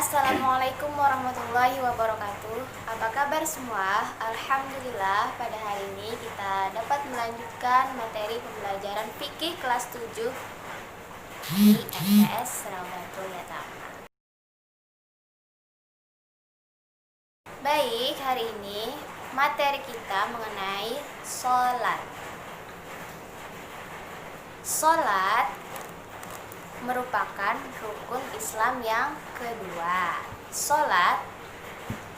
Assalamualaikum warahmatullahi wabarakatuh. Apa kabar semua? Alhamdulillah pada hari ini kita dapat melanjutkan materi pembelajaran fikih kelas 7 di MTS Rawdatul Yatama. Baik, hari ini materi kita mengenai sholat. Sholat merupakan rukun Islam yang kedua. Sholat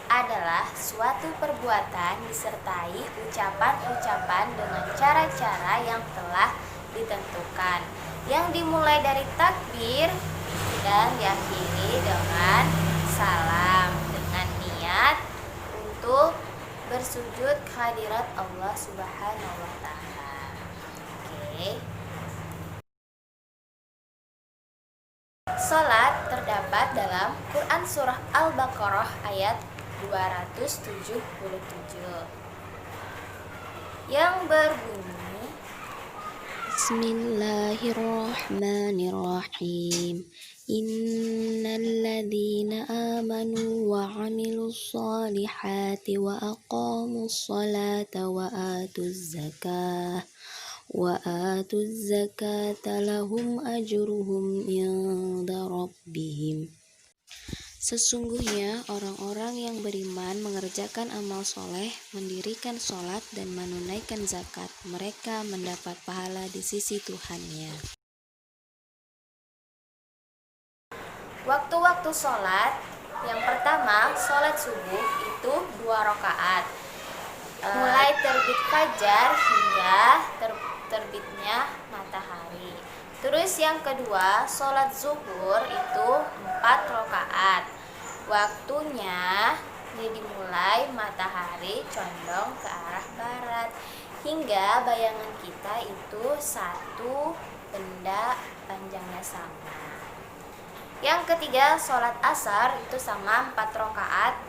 adalah suatu perbuatan disertai ucapan-ucapan dengan cara-cara yang telah ditentukan, yang dimulai dari takbir dan diakhiri dengan salam, dengan niat untuk bersujud kehadirat Allah Subhanahu wa Ta'ala. Oke. Salat terdapat dalam Quran Surah Al-Baqarah ayat 277 yang berbunyi, Bismillahirrahmanirrahim. Innalladzina amanu wa 'amilus solihati wa aqamus sholata wa atuz zakata lahum ajruhum 'inda rabbihim. Sesungguhnya orang-orang yang beriman mengerjakan amal soleh, mendirikan sholat dan menunaikan zakat, mereka mendapat pahala di sisi Tuhannya. waktu-waktu sholat. Yang pertama, sholat subuh itu 2 rakaat, mulai terbit fajar hingga terbitnya matahari. Terus yang kedua, sholat zuhur itu 4 rakaat. Waktunya dimulai matahari condong ke arah barat hingga bayangan kita itu satu benda panjangnya sama. Yang ketiga, sholat asar itu sama 4 rakaat.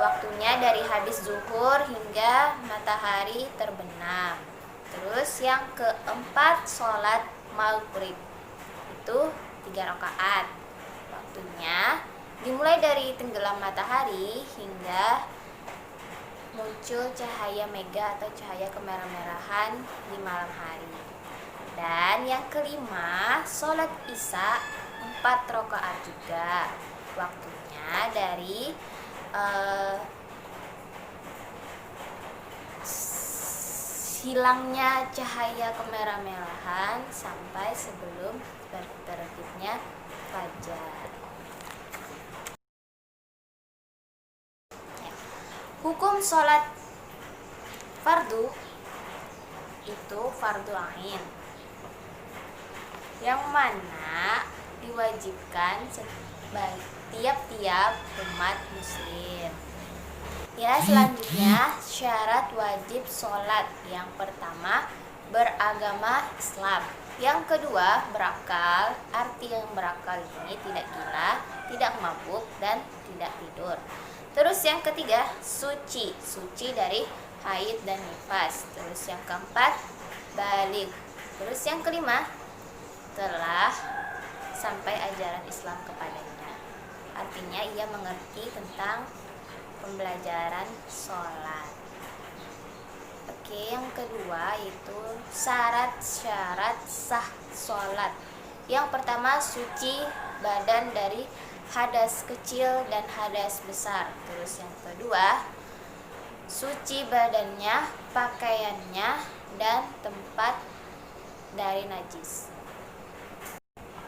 Waktunya dari habis zuhur hingga matahari terbenam. Terus yang keempat, sholat maghrib itu 3 rakaat. Waktunya dimulai dari tenggelam matahari hingga muncul cahaya mega atau cahaya kemerah-merahan di malam hari. Dan yang kelima, sholat isya 4 rakaat juga. Waktunya dari hilangnya cahaya kemerah-merahan sampai sebelum terbitnya fajar. Hukum sholat fardu itu fardu ain, yang mana diwajibkan tiap-tiap umat muslim. Ya, selanjutnya syarat wajib sholat. Yang pertama, beragama Islam. Yang kedua, berakal. Arti yang berakal ini tidak gila, tidak mabuk, dan tidak tidur. Terus yang ketiga, suci dari haid dan nifas. Terus yang keempat, baligh. Terus yang kelima, telah sampai ajaran Islam kepadanya. Artinya ia mengerti tentang pembelajaran sholat. Oke, yang kedua yaitu syarat-syarat sah sholat. Yang pertama, suci badan dari hadas kecil dan hadas besar. Terus yang kedua, suci badannya, pakaiannya, dan tempat dari najis.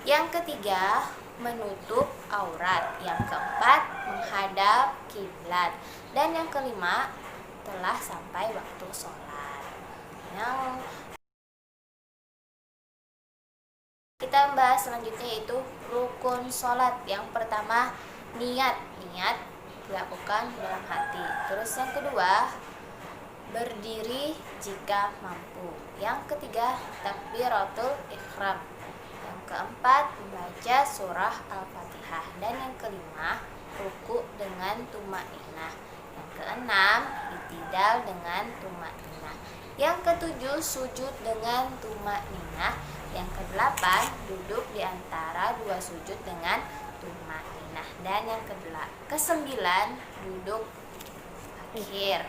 Yang ketiga, menutup aurat. Yang keempat, menghadap kiblat. Dan yang kelima, telah sampai waktu sholat. Kita bahas selanjutnya yaitu rukun sholat. Yang pertama, niat dilakukan dalam hati. Terus yang kedua, berdiri jika mampu. Yang ketiga, takbiratul ihram. Yang keempat, membaca surah Al-Fatihah. Dan yang kelima, ruku dengan tumaninah. Yang keenam, i'tidal dengan tumaninah. Yang ketujuh, sujud dengan tumaninah. Yang kedelapan, duduk di antara dua bersujud dengan tumaninah. Dan yang kesembilan duduk akhir.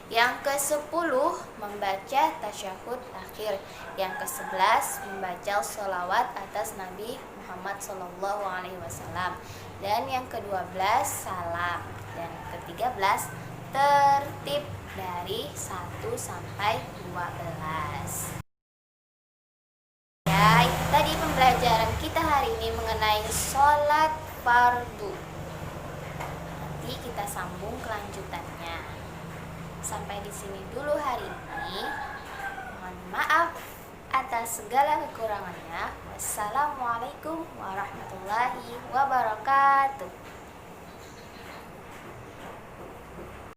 Yang ke-10 membaca tasyahud akhir. Yang ke-11 membaca sholawat atas Nabi Muhammad SAW. Dan yang ke-12 salam. Dan ke-13 tertib dari 1 sampai 12. Ya, itu tadi pembelajaran kita hari ini mengenai sholat fardu. Nanti kita sambung kelanjutannya. Sampai di sini dulu hari ini. Mohon maaf atas segala kekurangannya. Wassalamualaikum warahmatullahi wabarakatuh.